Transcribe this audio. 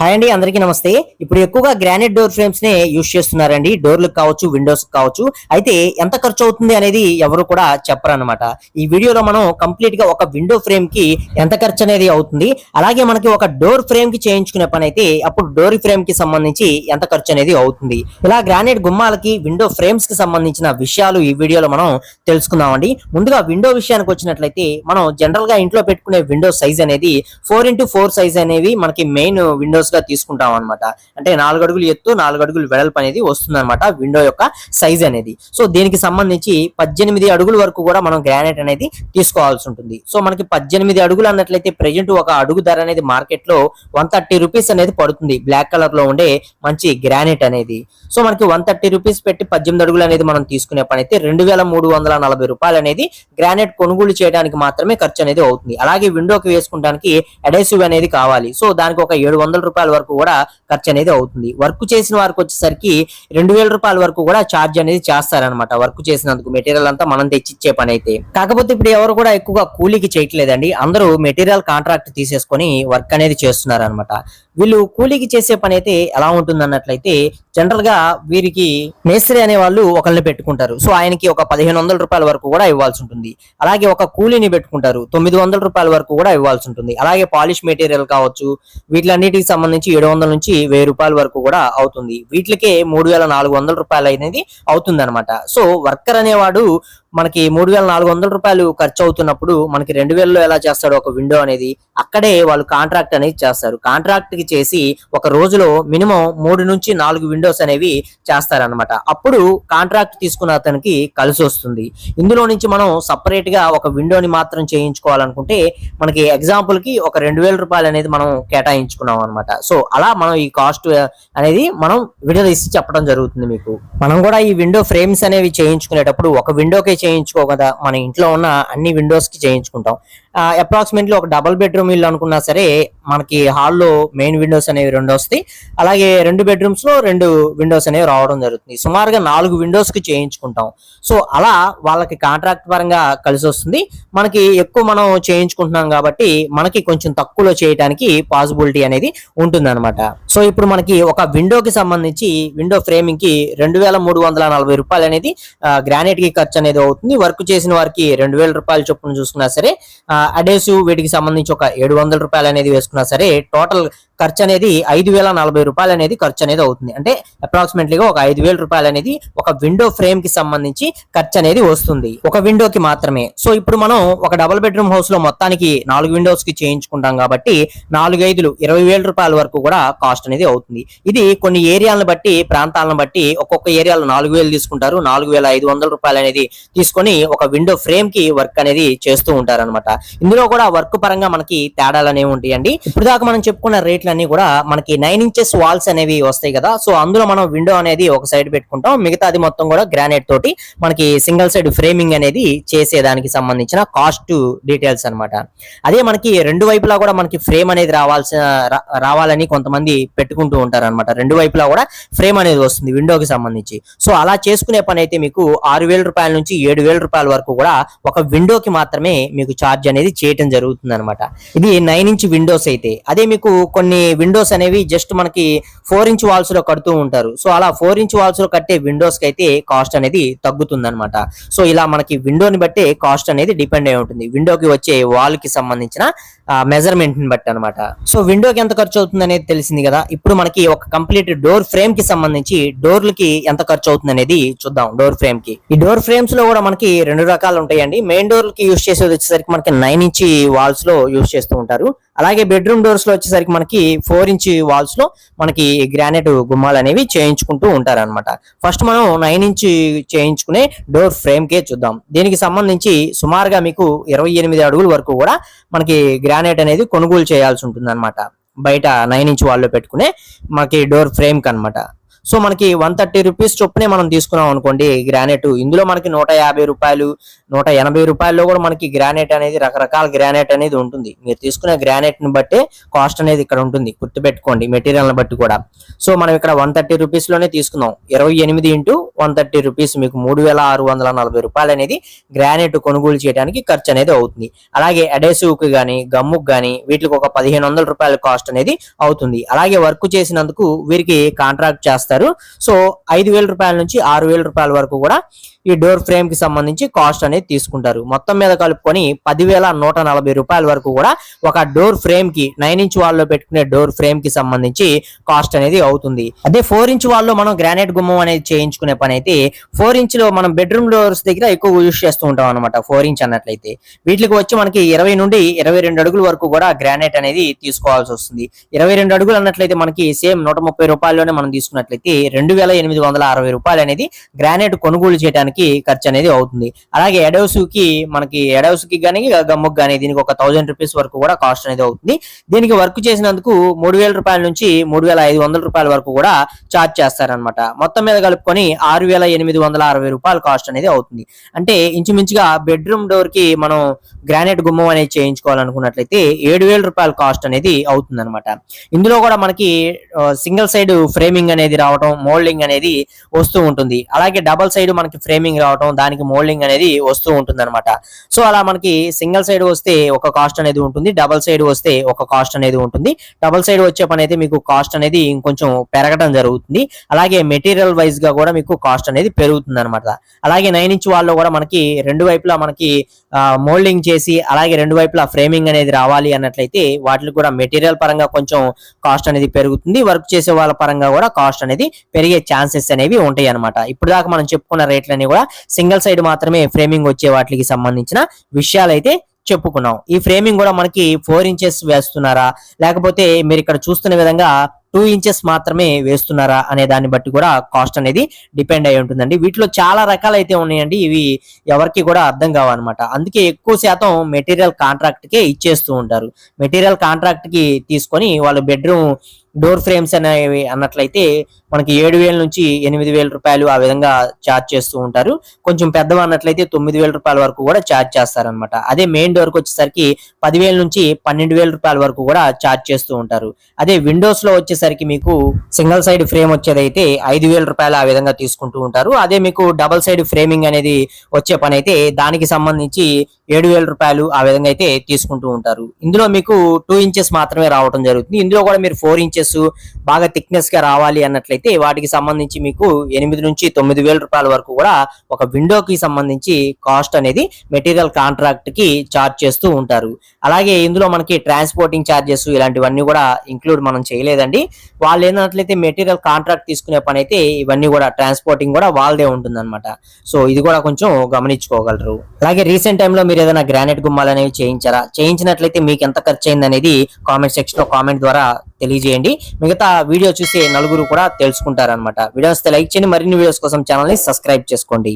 Hi అండి, అందరికీ నమస్తే. ఇప్పుడు ఎక్కువగా గ్రానైట్ డోర్ ఫ్రేమ్స్ నే యూజ్ చేస్తున్నారండి. డోర్లకు కావచ్చు, విండోస్ కావచ్చు. అయితే ఎంత ఖర్చు అవుతుంది అనేది ఎవరు కూడా చెప్పరు అనమాట. ఈ వీడియోలో మనం కంప్లీట్ గా ఒక విండో ఫ్రేమ్ కి ఎంత ఖర్చు అనేది అవుతుంది, అలాగే మనకి ఒక డోర్ ఫ్రేమ్ కి చేయించుకునే పని అయితే అప్పుడు డోర్ ఫ్రేమ్ కి సంబంధించి ఎంత ఖర్చు అనేది అవుతుంది. ఇలా గ్రానైట్ గుమ్మాలకి, విండో ఫ్రేమ్స్ కి సంబంధించిన విషయాలు ఈ వీడియోలో మనం తెలుసుకుందామండి. ముందుగా విండో విషయానికి వచ్చినట్లయితే మనం జనరల్ గా ఇంట్లో పెట్టుకునే విండో సైజ్ అనేది 4x4 సైజ్ అనేవి మనకి మెయిన్ విండోస్ గా తీసుకుంటాం అనమాట. అంటే 4 అడుగులు ఎత్తు, 4 అడుగులు వెడల్పు అనేది వస్తుంది అనమాట విండో యొక్క సైజ్ అనేది. సో దీనికి సంబంధించి 18 అడుగుల వరకు కూడా మనం గ్రానైట్ అనేది తీసుకోవాల్సి ఉంటుంది. సో మనకి 18 అడుగులు అన్నట్లయితే ప్రెజెంట్ ఒక అడుగు ధర అనేది మార్కెట్ లో 130 రూపీస్ అనేది పడుతుంది. బ్లాక్ కలర్ లో ఉండే మంచి గ్రానైట్ అనేది. సో మనకి 130 రూపీస్ పెట్టి 18 అడుగులు అనేది మనం తీసుకునే పని అయితే 2340 రూపాయలు అనేది గ్రానైట్ కొనుగోలు చేయడానికి మాత్రమే ఖర్చు అనేది అవుతుంది. అలాగే విండోకి వేసుకుంటానికి అడెసివ్ అనేది కావాలి. సో దానికి ఒక 700 రూపాయల వరకు కూడా ఖర్చు అనేది అవుతుంది. వర్క్ చేసిన వారికి వచ్చేసరికి 2000 రూపాయల వరకు కూడా ఛార్జ్ అనేది చేస్తారనమాట. వర్క్ చేసినందుకు మెటీరియల్ అంతా మనం తెచ్చిచ్చే పని అయితే. కాకపోతే ఇప్పుడు ఎవరు కూడా ఎక్కువగా కూలీకి చేయట్లేదండి. అందరూ మెటీరియల్ కాంట్రాక్ట్ తీసేసుకొని వర్క్ అనేది చేస్తున్నారు అనమాట. వీళ్ళు కూలీకి చేసే పని అయితే ఎలా ఉంటుంది అన్నట్లయితే జనరల్ గా వీరికి మేస్త్రి అనే వాళ్ళు ఒకరిని పెట్టుకుంటారు. సో ఆయనకి ఒక 1500 రూపాయల వరకు కూడా ఇవ్వాల్సి ఉంటుంది. అలాగే ఒక కూలీని పెట్టుకుంటారు, 900 రూపాయల వరకు కూడా ఇవ్వాల్సి ఉంటుంది. అలాగే పాలిష్ మెటీరియల్ కావచ్చు, వీటిలన్నిటికి సంబంధించి 700 నుంచి 1000 రూపాయల వరకు కూడా అవుతుంది. వీటికే 3400 రూపాయలు అనేది అవుతుంది అనమాట. సో వర్కర్ అనేవాడు మనకి 3400 రూపాయలు ఖర్చు అవుతున్నప్పుడు మనకి 2000లో ఎలా చేస్తాడు ఒక విండో అనేది, అక్కడే వాళ్ళు కాంట్రాక్ట్ అనేది చేస్తారు. కాంట్రాక్ట్ కి చేసి ఒక రోజులో మినిమం 3 నుంచి 4 విండోస్ అనేవి చేస్తారనమాట. అప్పుడు కాంట్రాక్ట్ తీసుకున్న అతనికి కలిసి వస్తుంది. ఇందులో నుంచి మనం సపరేట్ గా ఒక విండోని మాత్రం చేయించుకోవాలనుకుంటే మనకి ఎగ్జాంపుల్ కి ఒక 2000 రూపాయలు అనేది మనం కేటాయించుకున్నాం అనమాట. సో అలా మనం ఈ కాస్ట్ అనేది మనం వీడియో తీసి చెప్పడం జరుగుతుంది మీకు. మనం కూడా ఈ విండో ఫ్రేమ్స్ అనేవి చేయించుకునేటప్పుడు ఒక విండోకే చేయించుకో కదా, మన ఇంట్లో ఉన్న అన్ని విండోస్ కి చేయించుకుంటాం. అప్రాక్సిమేట్లీ ఒక డబుల్ బెడ్రూమ్ ఇల్లు అనుకున్నా సరే మనకి హాల్లో మెయిన్ విండోస్ అనేవి 2 వస్తాయి. అలాగే 2 బెడ్రూమ్స్ లో 2 విండోస్ అనేవి రావడం జరుగుతుంది. సుమారుగా 4 విండోస్ కి చేయించుకుంటాం. సో అలా వాళ్ళకి కాంట్రాక్ట్ పరంగా కలిసి వస్తుంది. మనకి ఎక్కువ మనం చేయించుకుంటున్నాం కాబట్టి మనకి కొంచెం తక్కువలో చేయడానికి పాసిబిలిటీ అనేది ఉంటుంది అనమాట. సో ఇప్పుడు మనకి ఒక విండోకి సంబంధించి విండో ఫ్రేమింగ్ కి 2340 రూపాయలు అనేది గ్రానైట్ కి ఖర్చు అనేది అవుతుంది. వర్క్ చేసిన వారికి 2000 రూపాయల చొప్పున చూసుకున్నా సరే, అడెసివ్ వీటికి సంబంధించి ఒక 700 రూపాయలు అనేది వేసుకున్నా సరే టోటల్ ఖర్చు అనేది 5040 రూపాయలు అనేది ఖర్చు అనేది అవుతుంది. అంటే అప్రాక్సిమేట్లీగా ఒక 5000 రూపాయలు అనేది ఒక విండో ఫ్రేమ్ కి సంబంధించి ఖర్చు అనేది వస్తుంది, ఒక విండోకి మాత్రమే. సో ఇప్పుడు మనం ఒక డబుల్ బెడ్రూమ్ హౌస్ లో మొత్తానికి 4 విండోస్ కి చేయించుకుంటాం కాబట్టి 4×5 20,000 రూపాయల వరకు కూడా కాస్ట్ అనేది అవుతుంది. ఇది కొన్ని ఏరియాలను బట్టి, ప్రాంతాలను బట్టి ఒక్కొక్క ఏరియాలో 4000 తీసుకుంటారు, 4500 రూపాయలు అనేది తీసుకొని ఒక విండో ఫ్రేమ్ కి వర్క్ అనేది చేస్తూ ఉంటారు అనమాట. ఇందులో కూడా వర్క్ పరంగా మనకి తేడాలు అనేవి ఉంటాయండి. ఇప్పుడు దాకా మనం చెప్పుకున్న రేట్లు అన్ని కూడా మనకి 9 ఇంచెస్ వాల్స్ అనేవి వస్తాయి కదా. సో అందులో మనం విండో అనేది ఒక సైడ్ పెట్టుకుంటాం, మిగతాది మొత్తం కూడా గ్రానైట్ తోటి మనకి సింగిల్ సైడ్ ఫ్రేమింగ్ అనేది చేసేదానికి సంబంధించిన కాస్ట్ డీటెయిల్స్ అనమాట. అదే మనకి 2 వైపులా కూడా మనకి ఫ్రేమ్ అనేది రావాలని కొంతమంది పెట్టుకుంటూ ఉంటారు అనమాట. 2 వైపులా కూడా ఫ్రేమ్ అనేది వస్తుంది విండోకి సంబంధించి. సో అలా చేసుకునే పని అయితే మీకు 6000 రూపాయల నుంచి 7000 రూపాయల వరకు కూడా ఒక విండోకి మాత్రమే మీకు ఛార్జ్ అనేది చేయటం జరుగుతుంది అనమాట. ఇది 9 ఇంచ్ విండోస్ అయితే. అదే మీకు కొన్ని విండోస్ అనేవి జస్ట్ మనకి 4 ఇంచ్ వాల్స్ లో కడుతూ ఉంటారు. సో అలా 4 ఇంచ్ వాల్స్ లో కట్టే విండోస్ కి అయితే కాస్ట్ అనేది తగ్గుతుంది అనమాట. సో ఇలా మనకి విండోని బట్టి కాస్ట్ అనేది డిపెండ్ అయి ఉంటుంది, విండోకి వచ్చే వాల్ కి సంబంధించిన మెజర్మెంట్ ని బట్టి అనమాట. సో విండోకి ఎంత ఖర్చు అవుతుంది అనేది తెలిసింది కదా. ఇప్పుడు మనకి ఒక కంప్లీట్ డోర్ ఫ్రేమ్ కి సంబంధించి డోర్లకి ఎంత ఖర్చు అవుతుంది అనేది చూద్దాం. డోర్ ఫ్రేమ్ కి, ఈ డోర్ ఫ్రేమ్స్ లో కూడా మనకి 2 రకాలు ఉంటాయండి. మెయిన్ డోర్ కి యూస్ చేసేది వచ్చేసరికి మనకి 9 ఇంచ్ వాల్స్ లో యూస్ చేస్తూ ఉంటారు. అలాగే బెడ్రూమ్ డోర్స్ లో వచ్చేసరికి మనకి 4 ఇంచ్ వాల్స్ లో మనకి గ్రానైట్ గుమ్మాలు అనేవి చేయించుకుంటూ ఉంటారు అనమాట. ఫస్ట్ మనం 9 ఇంచ్ చేయించుకునే డోర్ ఫ్రేమ్ కే చూద్దాం. దీనికి సంబంధించి సుమారుగా మీకు 28 అడుగుల వరకు కూడా మనకి గ్రానైట్ అనేది కొనుగోలు చేయాల్సి ఉంటుంది అనమాట. బయట 9 ఇంచ్ వాల్లో పెట్టుకునే మనకి డోర్ ఫ్రేమ్ కి అనమాట. సో మనకి 130 రూపీస్ చొప్పునే మనం తీసుకున్నాం అనుకోండి గ్రానైట్, ఇందులో మనకి 150 రూపాయలు 180 రూపాయల్లో కూడా మనకి గ్రానైట్ అనేది రకరకాల గ్రానైట్ అనేది ఉంటుంది. మీరు తీసుకునే గ్రానైట్ ని బట్టే కాస్ట్ అనేది ఇక్కడ ఉంటుంది, గుర్తుపెట్టుకోండి, మెటీరియల్ ని బట్టి కూడా. సో మనం ఇక్కడ 130 రూపీస్ లోనే తీసుకుందాం. 28 ఇంటూ 130 రూపీస్ మీకు 3640 రూపాయలు అనేది గ్రానైట్ కొనుగోలు చేయడానికి ఖర్చు అనేది అవుతుంది. అలాగే అడేసివ్ కి గానీ గమ్ముకు గానీ వీటికి ఒక 1500 రూపాయల కాస్ట్ అనేది అవుతుంది. అలాగే వర్క్ చేసినందుకు వీరికి కాంట్రాక్ట్ చేస్తారు. సో 5000 రూపాయల నుంచి 6000 రూపాయల వరకు కూడా ఈ డోర్ ఫ్రేమ్ కి సంబంధించి కాస్ట్ అనేది తీసుకుంటారు. మొత్తం మీద కలుపుకొని 10,140 రూపాయల వరకు కూడా ఒక డోర్ ఫ్రేమ్ కి 9 ఇంచ్ వాల్ లో పెట్టుకునే డోర్ ఫ్రేమ్ కి సంబంధించి కాస్ట్ అనేది అవుతుంది. అదే 4 ఇంచ్ వాల్ లో మనం గ్రానైట్ గుమ్మం అనేది చేయించుకునే పని అయితే 4 ఇంచ్ లో మనం బెడ్రూమ్ డోర్స్ దగ్గర ఎక్కువ యూజ్ చేస్తూ ఉంటాం అనమాట. 4 ఇంచ్ అన్నట్లయితే వీటికి వచ్చి మనకి 20 నుండి 22 అడుగుల వరకు కూడా గ్రానైట్ అనేది తీసుకోవాల్సి వస్తుంది. 22 అడుగులు అన్నట్లయితే మనకి సేమ్ 130 రూపాయల్లోనే మనం తీసుకున్నట్లయితే 2860 రూపాయలు అనేది గ్రానైట్ కొనుగోలు చేయడానికి ఖర్చు అనేది అవుతుంది. అలాగే ఎడౌస్ కి గానీ గమ్ముకు గానీ దీనికి ఒక 1000 రూపీస్ వరకు కూడా కాస్ట్ అనేది అవుతుంది. దీనికి వర్క్ చేసినందుకు 3000 రూపాయల నుంచి 3500 రూపాయల వరకు కూడా చార్జ్ చేస్తారనమాట. మొత్తం మీద కలుపుకొని 6860 రూపాయల కాస్ట్ అనేది అవుతుంది. అంటే ఇంచుమించుగా బెడ్రూమ్ డోర్ కి మనం గ్రానైట్ గుమ్మం అనేది చేయించుకోవాలనుకున్నట్లయితే 7000 రూపాయల కాస్ట్ అనేది అవుతుంది అనమాట. ఇందులో కూడా మనకి సింగిల్ సైడ్ ఫ్రేమింగ్ అనేది రావడం, మోల్డింగ్ అనేది వస్తూ ఉంటుంది. అలాగే డబల్ సైడ్ మనకి ఫ్రేమింగ్ రావడం, దానికి మోల్డింగ్ అనేది వస్తూ ఉంటుంది అనమాట. సో అలా మనకి సింగిల్ సైడ్ వస్తే ఒక కాస్ట్ అనేది ఉంటుంది, డబల్ సైడ్ వస్తే ఒక కాస్ట్ అనేది ఉంటుంది. డబల్ సైడ్ వచ్చే పని అయితే మీకు కాస్ట్ అనేది ఇంకొంచెం పెరగడం జరుగుతుంది. అలాగే మెటీరియల్ వైజ్ గా కూడా మీకు కాస్ట్ అనేది పెరుగుతుంది అనమాట. అలాగే 9 ఇంచ్ వాల్లో కూడా మనకి రెండు వైపులా మనకి మోల్డింగ్ చేసి అలాగే రెండు వైపులా ఫ్రేమింగ్ అనేది రావాలి అన్నట్లయితే వాటికి కూడా మెటీరియల్ పరంగా కొంచెం కాస్ట్ అనేది పెరుగుతుంది. వర్క్ చేసే వాళ్ళ పరంగా కూడా కాస్ట్ అనేది పెరిగే ఛాన్సెస్ అనేవి ఉంటాయి అనమాట. ఇప్పుడు దాకా మనం చెప్పుకున్న రేట్లన్నీ కూడా సింగిల్ సైడ్ మాత్రమే ఫ్రేమింగ్ వచ్చే వాటికి సంబంధించిన విషయాలు అయితే చెప్పుకున్నాం. ఈ ఫ్రేమింగ్ కూడా మనకి 4 ఇంచెస్ వేస్తున్నారా లేకపోతే మీరు ఇక్కడ చూస్తున్న విధంగా 2 ఇంచెస్ మాత్రమే వేస్తున్నారా అనే దాన్ని బట్టి కూడా కాస్ట్ అనేది డిపెండ్ అయి ఉంటుందండి. వీటిలో చాలా రకాలు అయితే ఉన్నాయండి, ఇవి ఎవరికి కూడా అర్థం కావన్నమాట. అందుకే ఎక్కువ శాతం మెటీరియల్ కాంట్రాక్ట్ కే ఇచ్చేస్తూ ఉంటారు. మెటీరియల్ కాంట్రాక్ట్ కి తీసుకొని వాళ్ళు బెడ్రూమ్ డోర్ ఫ్రేమ్స్ అనేవి అన్నట్లయితే మనకి 7000 నుంచి 8000 రూపాయలు ఆ విధంగా ఛార్జ్ చేస్తూ ఉంటారు. కొంచెం పెద్దవి అన్నట్లయితే 9000 రూపాయల వరకు కూడా ఛార్జ్ చేస్తారనమాట. అదే మెయిన్ డోర్ కి వచ్చేసరికి 10,000 నుంచి 12,000 రూపాయల వరకు కూడా ఛార్జ్ చేస్తూ ఉంటారు. అదే విండోస్ లో వచ్చేసరికి మీకు సింగిల్ సైడ్ ఫ్రేమ్ వచ్చేదైతే 5,000 రూపాయలు ఆ విధంగా తీసుకుంటూ ఉంటారు. అదే మీకు డబల్ సైడ్ ఫ్రేమింగ్ అనేది వచ్చే పని అయితే దానికి సంబంధించి 7,000 రూపాయలు ఆ విధంగా అయితే తీసుకుంటూ ఉంటారు. ఇందులో మీకు 2 ఇంచెస్ మాత్రమే రావడం జరుగుతుంది. ఇందులో కూడా మీరు 4 ఇంచెస్ బాగా థిక్నెస్ గా రావాలి అన్నట్లయితే వాటికి సంబంధించి మీకు 8 నుంచి 9,000 రూపాయల వరకు కూడా ఒక విండోకి సంబంధించి కాస్ట్ అనేది మెటీరియల్ కాంట్రాక్ట్ కి చార్జ్ చేస్తూ ఉంటారు. అలాగే ఇందులో మనకి ట్రాన్స్పోర్టింగ్ ఛార్జెస్ ఇలాంటివన్నీ కూడా ఇంక్లూడ్ మనం చేయలేదండి. వాళ్ళు ఏంటంటే మెటీరియల్ కాంట్రాక్ట్ తీసుకునే పని అయితే ఇవన్నీ కూడా ట్రాన్స్పోర్టింగ్ కూడా వాళ్ళదే ఉంటుంది అనమాట. సో ఇది కూడా కొంచెం గమనించుకోగలరు. అలాగే రీసెంట్ టైంలో మీరు ఏదైనా గ్రానైట్ గుమ్మాలు అనేవి చేయించారా, చేయించినట్లయితే మీకు ఎంత ఖర్చు అయింది అనేది కామెంట్ సెక్షన్ లో కామెంట్ ద్వారా తెలియజేయండి. మిగతా వీడియో చూసి నలుగురు కూడా తెలుసుకుంటారనమాట. వీడియోస్ లైక్ చేయండి, మరిన్ని వీడియోస్ కోసం ఛానల్ ని సబ్స్క్రైబ్ చేసుకోండి.